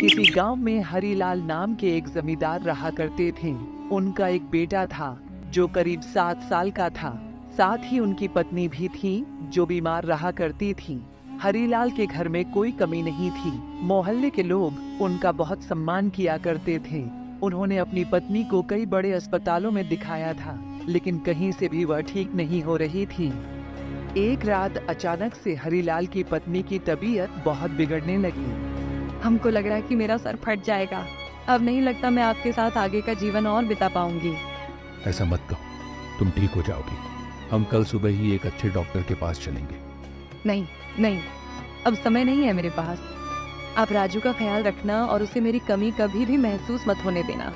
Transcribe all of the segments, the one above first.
किसी गांव में हरीलाल नाम के एक जमींदार रहा करते थे। उनका एक बेटा था जो करीब 7 साल का था। साथ ही उनकी पत्नी भी थी जो बीमार रहा करती थी। हरीलाल के घर में कोई कमी नहीं थी। मोहल्ले के लोग उनका बहुत सम्मान किया करते थे। उन्होंने अपनी पत्नी को कई बड़े अस्पतालों में दिखाया था, लेकिन कहीं से भी वह ठीक नहीं हो रही थी। एक रात अचानक से हरीलाल की पत्नी की तबीयत बहुत बिगड़ने लगी। हमको लग रहा है कि मेरा सर फट जाएगा। अब नहीं लगता मैं आपके साथ आगे का जीवन और बिता पाऊंगी। ऐसा मत कहो, तुम ठीक हो जाओगी। हम कल सुबह ही एक अच्छे डॉक्टर के पास चलेंगे। नहीं नहीं, अब समय नहीं है मेरे पास। आप राजू का ख्याल रखना और उसे मेरी कमी कभी भी महसूस मत होने देना।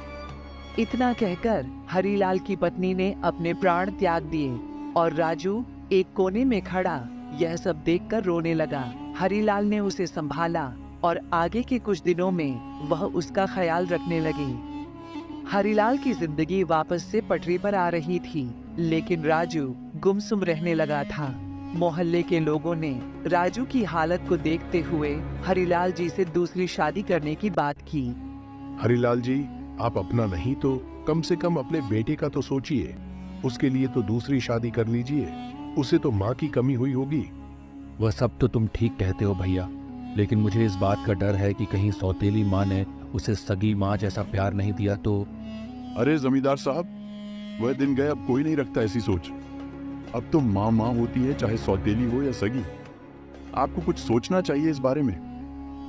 इतना कहकर हरीलाल की पत्नी ने अपने प्राण त्याग दिए और राजू एक कोने में खड़ा यह सब देखकर रोने लगा। हरीलाल ने उसे संभाला और आगे के कुछ दिनों में वह उसका ख्याल रखने लगी। हरीलाल की जिंदगी वापस से पटरी पर आ रही थी, लेकिन राजू गुमसुम रहने लगा था। मोहल्ले के लोगों ने राजू की हालत को देखते हुए हरीलाल जी से दूसरी शादी करने की बात की। हरीलाल जी, आप अपना नहीं तो कम से कम अपने बेटे का तो सोचिए। उसके लिए तो दूसरी शादी कर लीजिए। उसे तो माँ की कमी हुई होगी। वह सब तो तुम ठीक कहते हो भैया, लेकिन मुझे इस बात का डर है कि कहीं सौतेली माँ ने उसे सगी माँ जैसा प्यार नहीं दिया तो। अरे जमींदार साहब, वह दिन गए, अब कोई नहीं रखता ऐसी सोच। अब तो माँ माँ होती है, चाहे सौतेली हो या सगी। आपको कुछ सोचना चाहिए इस बारे में।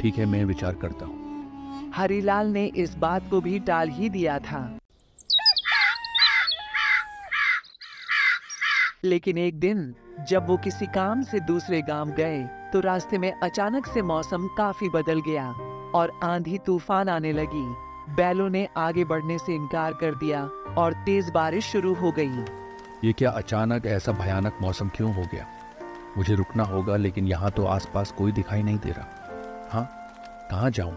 ठीक है, मैं विचार करता हूँ। हरीलाल ने इस बात को भी टाल ही दिया था। लेकिन एक दिन जब वो किसी काम से दूसरे गांव गए तो रास्ते में अचानक से मौसम काफी बदल गया और आंधी तूफान आने लगी। बैलों ने आगे बढ़ने से इनकार कर दिया और तेज बारिश शुरू हो गई। ये क्या अचानक ऐसा भयानक मौसम क्यों हो गया? मुझे रुकना होगा, लेकिन यहाँ तो आसपास कोई दिखाई नहीं दे रहा। हाँ, कहाँ जाऊँ?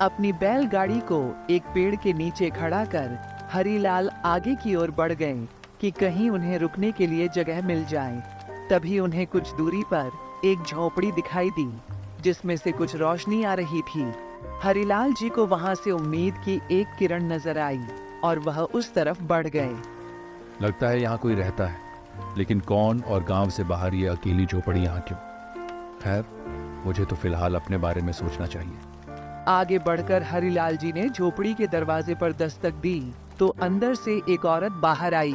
अपनी बैलगाड़ी को एक पेड़ के नीचे खड़ा कर हरीलाल आगे की ओर बढ़ गए कि कहीं उन्हें रुकने के लिए जगह मिल जाए। तभी उन्हें कुछ दूरी पर एक झोपड़ी दिखाई दी जिसमें से कुछ रोशनी आ रही थी। हरीलाल जी को वहां से उम्मीद की एक किरण नजर आई और वह उस तरफ बढ़ गए। लगता है यहाँ कोई रहता है, लेकिन कौन और गांव से बाहर ये अकेली झोपड़ी यहाँ क्यों? खैर, मुझे तो फिलहाल अपने बारे में सोचना चाहिए। आगे बढ़कर हरीलाल जी ने झोपड़ी के दरवाजे पर दस्तक दी तो अंदर से एक औरत बाहर आई।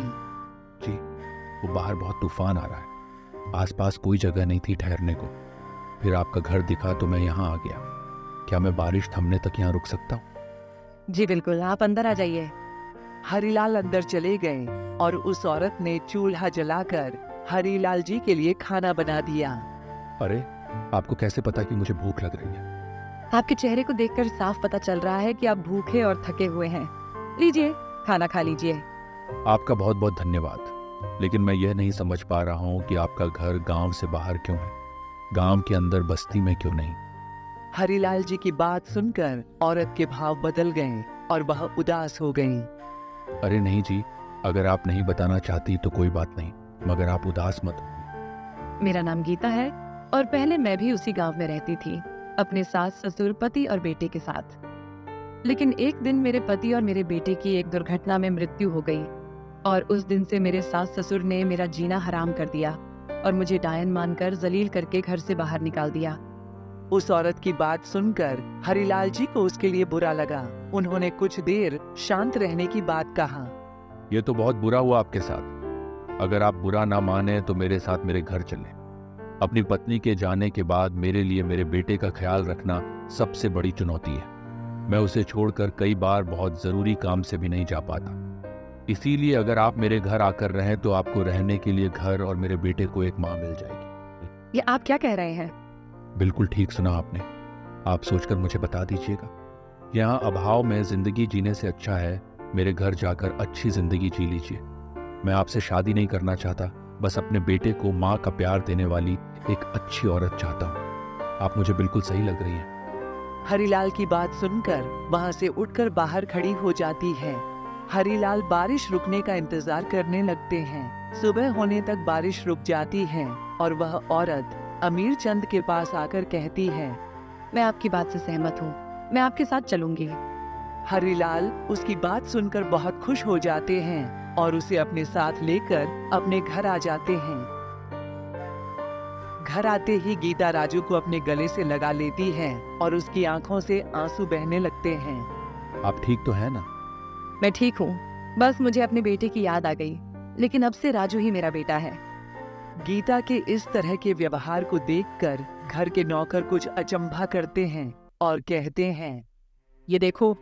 जी, वो बाहर बहुत तूफान आ रहा है। आसपास कोई जगह नहीं थी ठहरने को। फिर आपका घर दिखा तो मैं यहाँ आ गया। क्या मैं बारिश थमने तक यहाँ रुक सकता हूँ? जी बिल्कुल, आप अंदर आ जाइए। हरीलाल अंदर चले गए और उस औरत ने चूल्हा जलाकर हरीलाल जी के लिए खाना बना दिया। अरे, आपको कैसे पता कि मुझे भूख लग रही है? आपके चेहरे को देखकर साफ पता चल रहा है कि आप भूखे और थके हुए हैं। लीजिए, खाना खा लीजिए। आपका बहुत बहुत धन्यवाद, लेकिन मैं यह नहीं समझ पा रहा हूँ कि आपका घर गांव से बाहर क्यों है, गांव के अंदर बस्ती में क्यों नहीं? हरीलाल जी की बात सुनकर औरत के भाव बदल गए और वह उदास हो गई। अरे नहीं जी, अगर आप नहीं बताना चाहती तो कोई बात नहीं, मगर आप उदास मत हो। मेरा नाम गीता है और पहले मैं भी उसी गांव में रहती थी, अपने सास ससुर पति और बेटे के साथ। लेकिन एक दिन मेरे पति और मेरे बेटे की एक दुर्घटना में मृत्यु हो गई और उस दिन से मेरे सास ससुर ने मेरा जीना हराम कर दिया और मुझे डायन मानकर जलील करके घर से बाहर निकाल दिया। उस औरत की बात सुनकर हरीलाल जी को उसके लिए बुरा लगा। उन्होंने कुछ देर शांत रहने की बात कहा। ये तो बहुत बुरा हुआ आपके साथ। अगर आप बुरा ना माने तो मेरे साथ मेरे घर चलें। अपनी पत्नी के जाने के बाद मेरे लिए मेरे बेटे का ख्याल रखना सबसे बड़ी चुनौती है। मैं उसे छोड़कर कई बार बहुत जरूरी काम से भी नहीं जा पाता। इसीलिए अगर आप मेरे घर आकर रहें तो आपको रहने के लिए घर और मेरे बेटे को एक माँ मिल जाएगी। ये आप क्या कह रहे हैं? बिल्कुल ठीक सुना आपने। आप सोचकर मुझे बता दीजिएगा। यहाँ अभाव में जिंदगी जीने से अच्छा है मेरे घर जाकर अच्छी जिंदगी जी लीजिए। मैं आपसे शादी नहीं करना चाहता, बस अपने बेटे को माँ का प्यार देने वाली एक अच्छी औरत चाहता हूँ। आप मुझे बिल्कुल सही लग रही हैं। हरीलाल की बात सुनकर वहां से उठकर बाहर खड़ी हो जाती है। हरीलाल बारिश रुकने का इंतजार करने लगते हैं। सुबह होने तक बारिश रुक जाती है और वह औरत अमीर चंद के पास आकर कहती है, मैं आपकी बात से सहमत हूँ, मैं आपके साथ चलूंगी। हरिलाल उसकी बात सुनकर बहुत खुश हो जाते हैं और उसे अपने साथ लेकर अपने घर आ जाते हैं। घर आते ही गीता राजू को अपने गले से लगा लेती है और उसकी आंखों से आंसू बहने लगते हैं। आप ठीक तो है ना? मैं ठीक हूँ, बस मुझे अपने बेटे की याद आ गई, लेकिन अब से राजू ही मेरा बेटा है। गीता के इस तरह के व्यवहार को देखकर घर के नौकर कुछ अचंभा करते हैं और कहते हैं, ये देखो,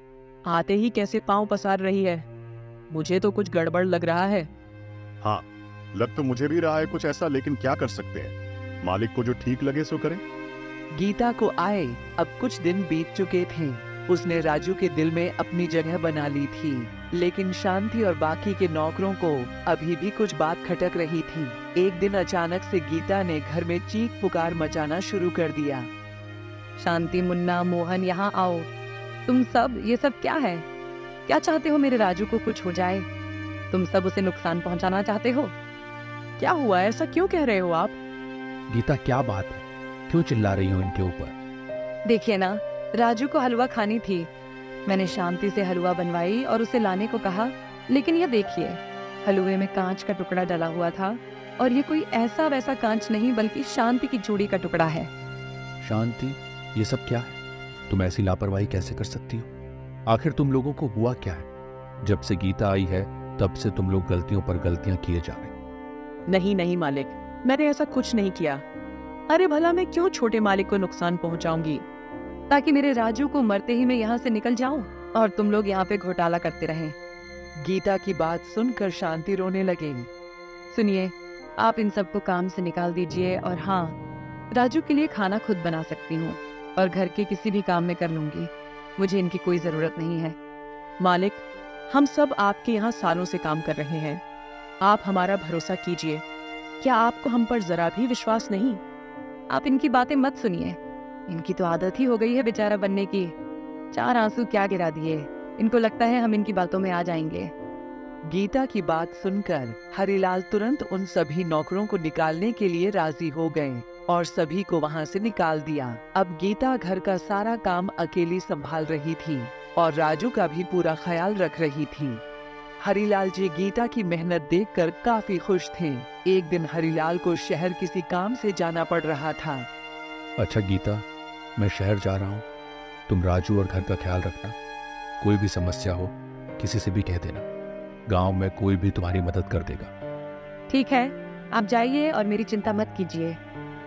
आते ही कैसे पांव पसार रही है, मुझे तो कुछ गड़बड़ लग रहा है। हाँ, लग तो मुझे भी रहा है कुछ ऐसा, लेकिन क्या कर सकते हैं, मालिक को जो ठीक लगे सो करे। गीता को आए अब कुछ दिन बीत चुके थे। उसने राजू के दिल में अपनी जगह बना ली थी, लेकिन शांति और बाकी के नौकरों को अभी भी कुछ बात खटक रही थी। एक दिन अचानक से गीता ने घर में चीख पुकार मचाना शुरू कर दिया। शांति, मुन्ना, मोहन, यहाँ आओ। तुम सब, ये सब क्या है? क्या चाहते हो मेरे राजू को कुछ हो जाए? तुम सब उसे नुकसान पहुंचाना चाहते हो? क्या हुआ, ऐसा क्यों कह रहे हो आप? गीता क्या बात है, क्यों चिल्ला रही हो इनके ऊपर? देखिए ना, राजू को हलवा खानी थी। मैंने शांति से हलवा बनवाई और उसे लाने को कहा, लेकिन ये देखिए, हलवे में कांच का टुकड़ा डला हुआ था और ये कोई ऐसा वैसा कांच नहीं बल्कि शांति की चूड़ी का टुकड़ा है। शांति, ये सब क्या है? तुम ऐसी लापरवाही कैसे कर सकती हो? आखिर तुम लोगों को हुआ क्या है? जब से गीता आई है तब से तुम लोग गलतियों पर गलतियां किए जा रहे। नहीं नहीं मालिक, मैंने ऐसा कुछ नहीं किया। अरे भला मैं क्यों छोटे मालिक को नुकसान पहुंचाऊंगी? ताकि मेरे राजू को मरते ही मैं यहाँ से निकल जाऊं और तुम लोग यहाँ पे घोटाला करते रहें। गीता की बात सुनकर शांति रोने लगी। सुनिए, आप इन सबको काम से निकाल दीजिए और हाँ, राजू के लिए खाना खुद बना सकती हूँ और घर के किसी भी काम में कर लूंगी। मुझे इनकी कोई जरूरत नहीं है। मालिक, हम सब आपके यहाँ सालों से काम कर रहे हैं, आप हमारा भरोसा कीजिए। क्या आपको हम पर जरा भी विश्वास नहीं? आप इनकी बातें मत सुनिए, इनकी तो आदत ही हो गई है बेचारा बनने की। 4 आंसू क्या गिरा दिए, इनको लगता है हम इनकी बातों में आ जाएंगे। गीता की बात सुनकर हरिलाल तुरंत उन सभी नौकरों को निकालने के लिए राजी हो गए और सभी को वहां से निकाल दिया। अब गीता घर का सारा काम अकेली संभाल रही थी और राजू का भी पूरा ख्याल रख रही थी। हरिलाल जी गीता की मेहनत देखकर काफी खुश थे। एक दिन हरिलाल को शहर किसी काम से जाना पड़ रहा था। अच्छा गीता, मैं शहर जा रहा हूँ, तुम राजू और घर का ख्याल रखना। कोई भी समस्या हो किसी से भी कह देना, गांव में कोई भी तुम्हारी मदद कर देगा। ठीक है, आप जाइए और मेरी चिंता मत कीजिए,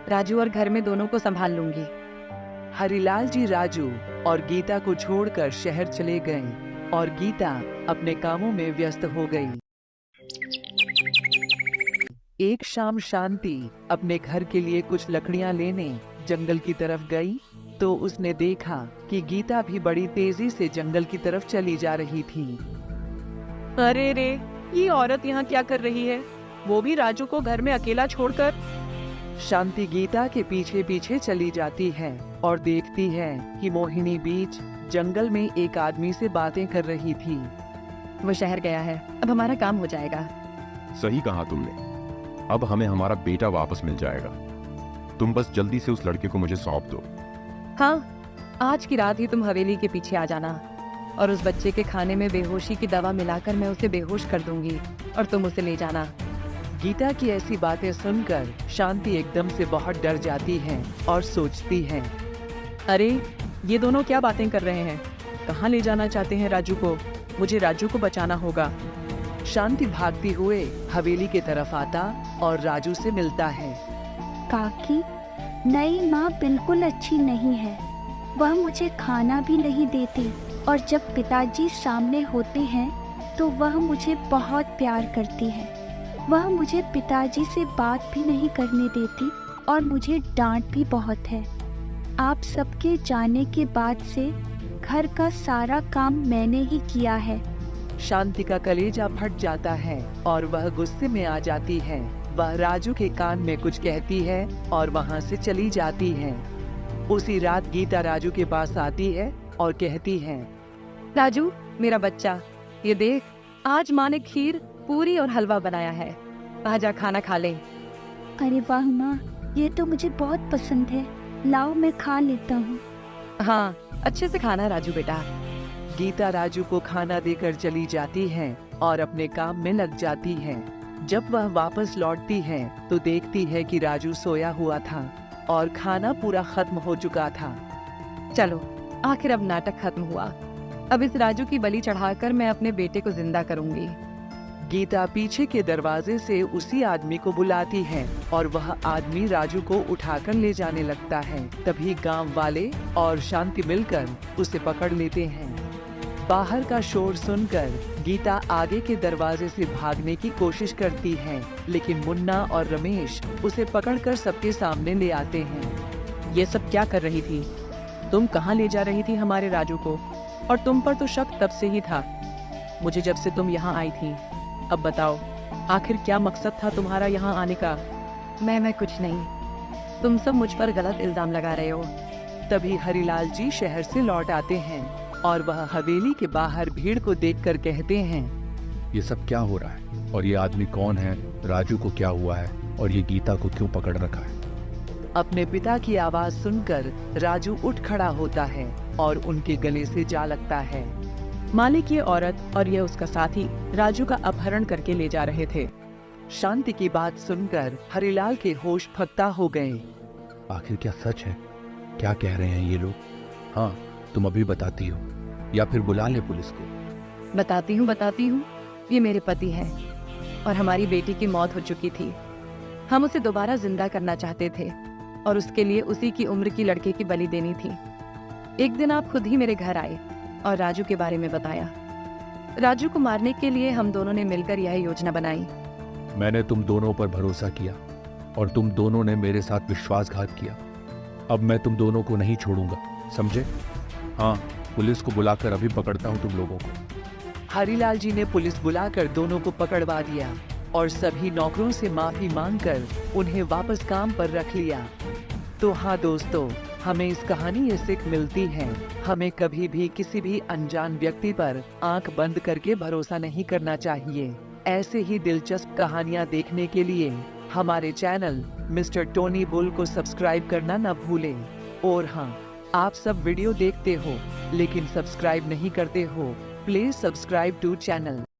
राजू और घर में दोनों को संभाल लूंगी। हरिलाल जी राजू और गीता को छोड़कर शहर चले गए और गीता अपने कामों में व्यस्त हो गई। एक शाम शांति अपने घर के लिए कुछ लकड़ियां लेने जंगल की तरफ गई तो उसने देखा कि गीता भी बड़ी तेजी से जंगल की तरफ चली जा रही थी। अरे रे, ये औरत यहाँ क्या कर रही है, वो भी राजू को घर में अकेला छोड़कर? शांति गीता के पीछे पीछे चली जाती है और देखती है कि मोहिनी बीच जंगल में एक आदमी से बातें कर रही थी। वो शहर गया है, अब हमारा काम हो जाएगा। सही कहा तुमने, अब हमें हमारा बेटा वापस मिल जाएगा। तुम बस जल्दी से उस लड़के को मुझे सौंप दो। हाँ, आज की रात ही तुम हवेली के पीछे आ जाना और उस बच्चे के खाने में बेहोशी की दवा मिलाकर मैं उसे बेहोश कर दूंगी और तुम उसे ले जाना। गीता की ऐसी बातें सुनकर शांति एकदम से बहुत डर जाती है और सोचती है, अरे ये दोनों क्या बातें कर रहे हैं? कहाँ ले जाना चाहते हैं राजू को? मुझे राजू को बचाना होगा। शांति भागती हुए हवेली की तरफ आता और राजू से मिलता है। काकी, नई माँ बिल्कुल अच्छी नहीं है, वह मुझे खाना भी नहीं देती और जब पिताजी सामने होते हैं तो वह मुझे बहुत प्यार करती है। वह मुझे पिताजी से बात भी नहीं करने देती और मुझे डांट भी बहुत है। आप सबके जाने के बाद से घर का सारा काम मैंने ही किया है। शांति का कलेजा फट जाता है और वह गुस्से में आ जाती है। वह राजू के कान में कुछ कहती है और वहां से चली जाती है। उसी रात गीता राजू के पास आती है और कहती है, राजू मेरा बच्चा, ये देख, आज माँ ने खीर, पूरी और हलवा बनाया है। आजा खाना खा ले। अरे वाह माँ, ये तो मुझे बहुत पसंद है। लाओ मैं खा लेता हूँ। हाँ, अच्छे से खाना राजू बेटा। गीता राजू को खाना देकर चली जाती है और अपने काम में लग जाती है। जब वह वापस लौटती है तो देखती है कि राजू सोया हुआ था और खाना पूरा खत्म हो चुका था। चलो, आखिर अब नाटक खत्म हुआ। अब इस राजू की बलि चढ़ाकर मैं अपने बेटे को जिंदा करूंगी। गीता पीछे के दरवाजे से उसी आदमी को बुलाती है और वह आदमी राजू को उठाकर ले जाने लगता है। तभी गांव वाले और शांति मिलकर उसे पकड़ लेते हैं। बाहर का शोर सुनकर गीता आगे के दरवाजे से भागने की कोशिश करती है, लेकिन मुन्ना और रमेश उसे पकड़कर सबके सामने ले आते हैं। ये सब क्या कर रही थी? तुम कहाँ ले जा रही थी हमारे राजू को? और तुम पर तो शक तब से ही था, मुझे जब से तुम यहाँ आई थी। अब बताओ, आखिर क्या मकसद था तुम्हारा यहाँ आने का? मैं कुछ नहीं। तुम सब मुझ पर गलत इल्जाम लगा रहे हो। तभी हरिलाल जी शहर से लौट आते हैं और वह हवेली के बाहर भीड़ को देखकर कहते हैं, ये सब क्या हो रहा है और ये आदमी कौन है, राजू को क्या हुआ है और ये गीता को क्यों पकड़ रखा है? अपने पिता की आवाज सुनकर राजू उठ खड़ा होता है और उनके गले से जा लगता है। मालिक ये औरत और ये उसका साथी राजू का अपहरण करके ले जा रहे थे। शांति की बात सुनकर हरिलाल के होश फक्ता हो गए। आखिर क्या सच है? क्या कह रहे हैं ये लोग? हाँ, तुम अभी बताती हो या फिर बुला ले पुलिस को? बताती हूँ। ये मेरे पति हैं और हमारी बेटी की मौत हो चुकी थी। हम उसे दोबारा जिंदा करना चाहते थे और उसके लिए उसी की उम्र की लड़के की बलि देनी थी। एक दिन आप खुद ही मेरे घर आए और राजू के बारे में बताया। राजू को मारने के लिए हम दोनों ने मिलकर यह योजना बनाई। मैंने तुम दोनों पर भरोसा किया और तुम दोनों ने मेरे साथ विश्वासघात किया। अब मैं तुम दोनों को नहीं छोड़ूंगा, समझे? हाँ, पुलिस को बुलाकर अभी पकड़ता हूँ तुम लोगों को। हरिलाल जी ने पुलिस बुलाकर दोनों को पकड़वा दिया और सभी नौकरों से माफी मांगकर उन्हें वापस काम पर रख लिया। तो हाँ दोस्तों, हमें इस कहानी ये सीख मिलती है, हमें कभी भी किसी भी अनजान व्यक्ति पर आंख बंद करके भरोसा नहीं करना चाहिए। ऐसे ही दिलचस्प कहानियाँ देखने के लिए हमारे चैनल मिस्टर टोनी बुल को सब्सक्राइब करना न भूलें। और हाँ, आप सब वीडियो देखते हो लेकिन सब्सक्राइब नहीं करते हो, प्लीज सब्सक्राइब टू चैनल।